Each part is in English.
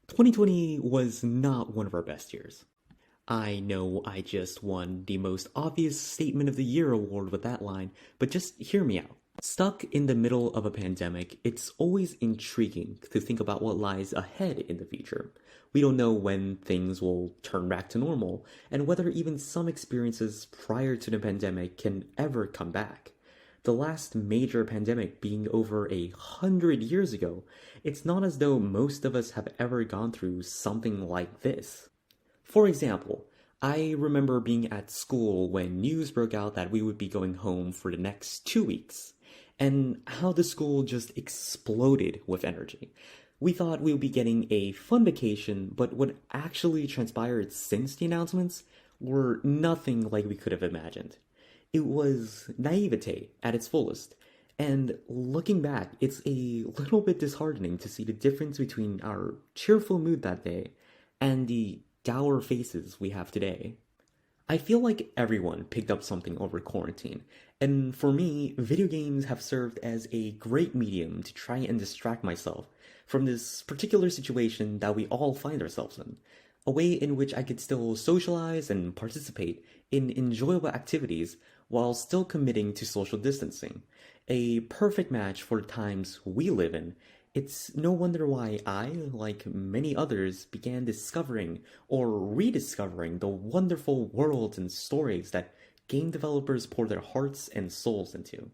2020 was not one of our best years. I know I just won the most obvious Statement of the Year award with that line, but just hear me out. Stuck in the middle of a pandemic, it's always intriguing to think about what lies ahead in the future. We don't know when things will turn back to normal, and whether even some experiences prior to the pandemic can ever come back. The last major pandemic being over 100 years ago, it's not as though most of us have ever gone through something like this. For example, I remember being at school when news broke out that we would be going home for the next 2 weeks, and how the school just exploded with energy. We thought we would be getting a fun vacation, but what actually transpired since the announcements were nothing like we could have imagined. It was naivete at its fullest. And looking back, it's a little bit disheartening to see the difference between our cheerful mood that day and the dour faces we have today. I feel like everyone picked up something over quarantine, and for me, video games have served as a great medium to try and distract myself from this particular situation that we all find ourselves in. A way in which I could still socialize and participate in enjoyable activities while still committing to social distancing. A perfect match for the times we live in. It's no wonder why I, like many others, began discovering or rediscovering the wonderful worlds and stories that game developers pour their hearts and souls into.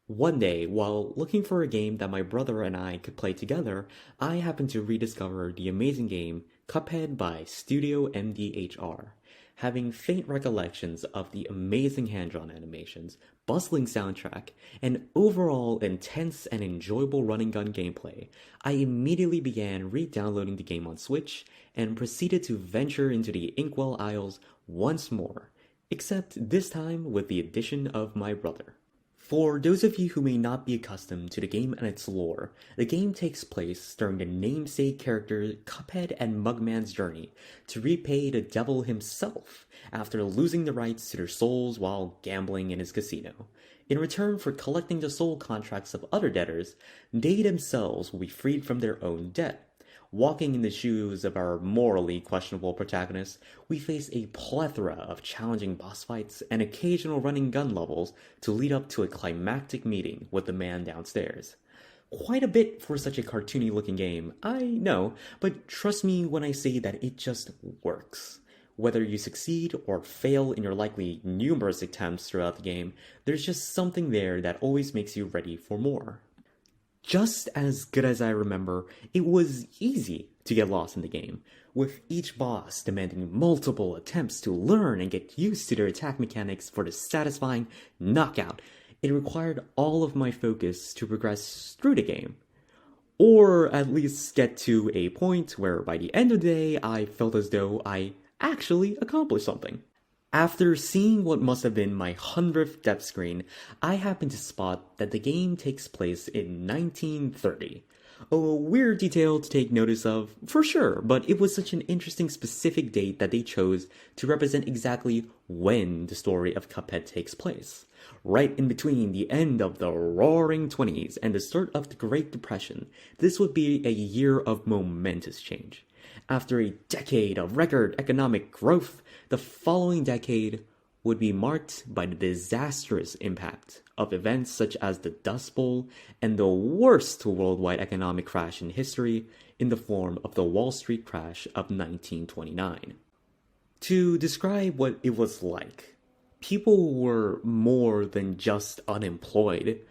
One day, while looking for a game that my brother and I could play together, I happened to rediscover the amazing game Cuphead by Studio MDHR. Having faint recollections of the amazing hand-drawn animations, bustling soundtrack, and overall intense and enjoyable running gun gameplay, I immediately began re-downloading the game on Switch and proceeded to venture into the Inkwell Isles once more, except this time with the addition of my brother. For those of you who may not be accustomed to the game and its lore, the game takes place during the namesake character Cuphead and Mugman's journey to repay the devil himself after losing the rights to their souls while gambling in his casino. In return for collecting the soul contracts of other debtors, they themselves will be freed from their own debt. Walking in the shoes of our morally questionable protagonist, we face a plethora of challenging boss fights and occasional running gun levels to lead up to a climactic meeting with the man downstairs. Quite a bit for such a cartoony looking game, I know, but trust me when I say that it just works. Whether you succeed or fail in your likely numerous attempts throughout the game, there's just something there that always makes you ready for more. Just as good as I remember, it was easy to get lost in the game, with each boss demanding multiple attempts to learn and get used to their attack mechanics for the satisfying knockout. It required all of my focus to progress through the game, or at least get to a point where by the end of the day I felt as though I actually accomplished something. After seeing what must have been my 100th depth screen, I happened to spot that the game takes place in 1930. A weird detail to take notice of, for sure, but it was such an interesting specific date that they chose to represent exactly when the story of Cuphead takes place. Right in between the end of the Roaring Twenties and the start of the Great Depression, this would be a year of momentous change. After a decade of record economic growth, the following decade would be marked by the disastrous impact of events such as the Dust Bowl and the worst worldwide economic crash in history in the form of the Wall Street crash of 1929. To describe what it was like, people were more than just unemployed.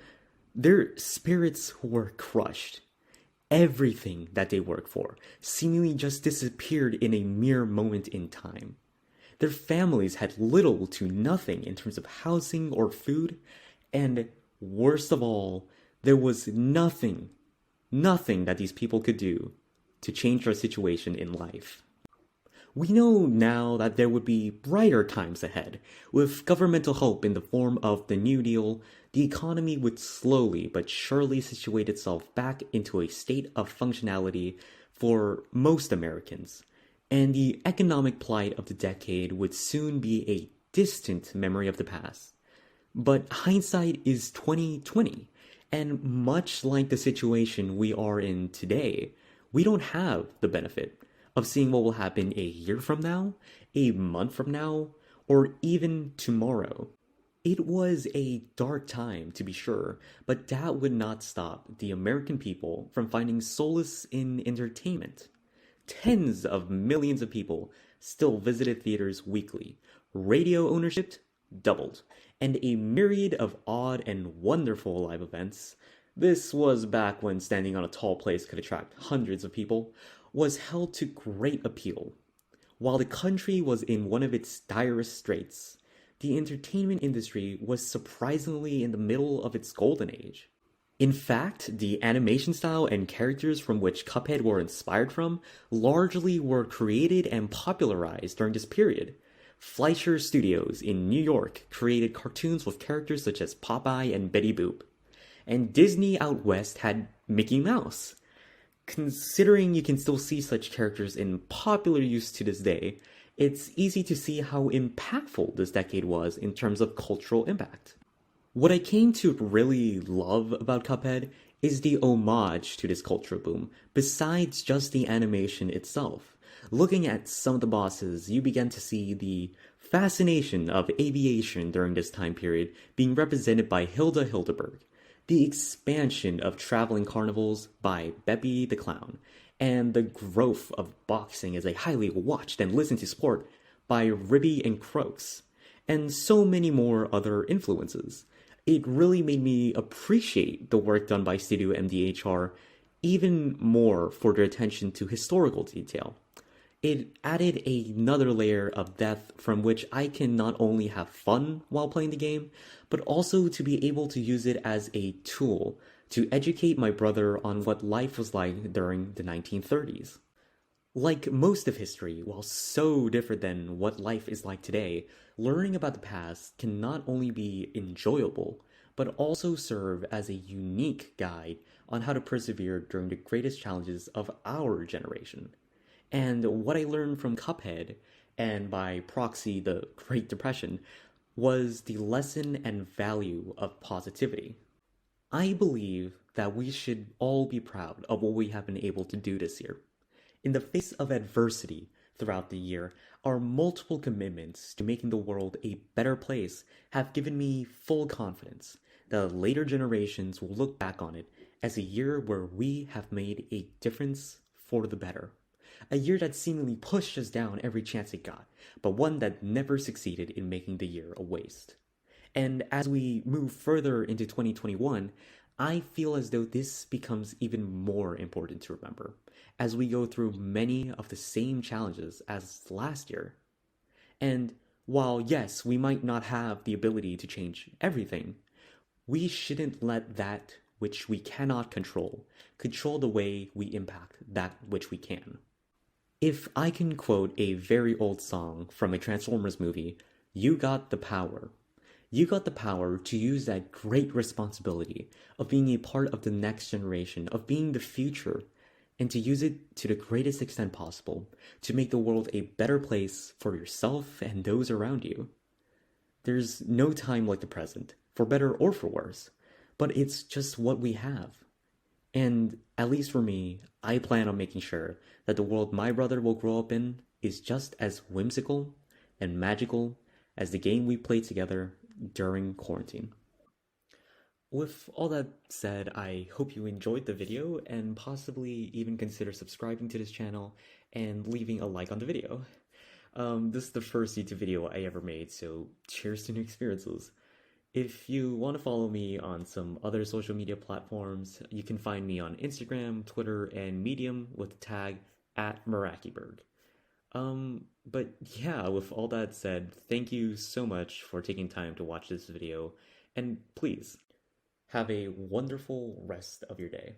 Their spirits were crushed. Everything that they worked for seemingly just disappeared in a mere moment in time. Their families had little to nothing in terms of housing or food, and worst of all, there was nothing that these people could do to change their situation in life. We know now that there would be brighter times ahead. With governmental hope in the form of the New Deal, the economy would slowly but surely situate itself back into a state of functionality for most Americans, and the economic plight of the decade would soon be a distant memory of the past. But hindsight is 2020, and much like the situation we are in today, We don't have the benefit of seeing what will happen a year from now, a month from now, or even tomorrow. It was a dark time, to be sure, but that would not stop the American people from finding solace in entertainment. Tens of millions of people still visited theaters weekly. Radio ownership doubled, and a myriad of odd and wonderful live events. This was back when standing on a tall place could attract hundreds of people, was held to great appeal. While the country was in one of its direst straits, the entertainment industry was surprisingly in the middle of its golden age. In fact, the animation style and characters from which Cuphead were inspired from largely were created and popularized during this period. Fleischer Studios in New York created cartoons with characters such as Popeye and Betty Boop. And Disney out west had Mickey Mouse. Considering you can still see such characters in popular use to this day, it's easy to see how impactful this decade was in terms of cultural impact. What I came to really love about Cuphead is the homage to this cultural boom, besides just the animation itself. Looking at some of the bosses, you began to see the fascination of aviation during this time period being represented by Hilda Hildeberg, the expansion of traveling carnivals by Beppy the Clown, and the growth of boxing as a highly watched and listened to sport by Ribby and Croaks, and so many more other influences. It really made me appreciate the work done by Studio MDHR even more for their attention to historical detail. It added another layer of depth from which I can not only have fun while playing the game, but also to be able to use it as a tool to educate my brother on what life was like during the 1930s. Like most of history, while so different than what life is like today, learning about the past can not only be enjoyable, but also serve as a unique guide on how to persevere during the greatest challenges of our generation. And what I learned from Cuphead, and by proxy the Great Depression, was the lesson and value of positivity. I believe that we should all be proud of what we have been able to do this year. In the face of adversity throughout the year, our multiple commitments to making the world a better place have given me full confidence that later generations will look back on it as a year where we have made a difference for the better. A year that seemingly pushed us down every chance it got, but one that never succeeded in making the year a waste. And as we move further into 2021, I feel as though this becomes even more important to remember as we go through many of the same challenges as last year. And while, yes, we might not have the ability to change everything, we shouldn't let that which we cannot control the way we impact that which we can. If I can quote a very old song from a Transformers movie, you got the power. You got the power to use that great responsibility of being a part of the next generation, of being the future, and to use it to the greatest extent possible to make the world a better place for yourself and those around you. There's no time like the present, for better or for worse, but it's just what we have. And at least for me, I plan on making sure that the world my brother will grow up in is just as whimsical and magical as the game we played together during quarantine. With all that said, I hope you enjoyed the video and possibly even consider subscribing to this channel and leaving a like on the video. This is the first YouTube video I ever made, so cheers to new experiences. If you want to follow me on some other social media platforms, you can find me on Instagram, Twitter, and Medium with the tag @Merakiberg. But yeah, with all that said, thank you so much for taking time to watch this video, and please, have a wonderful rest of your day.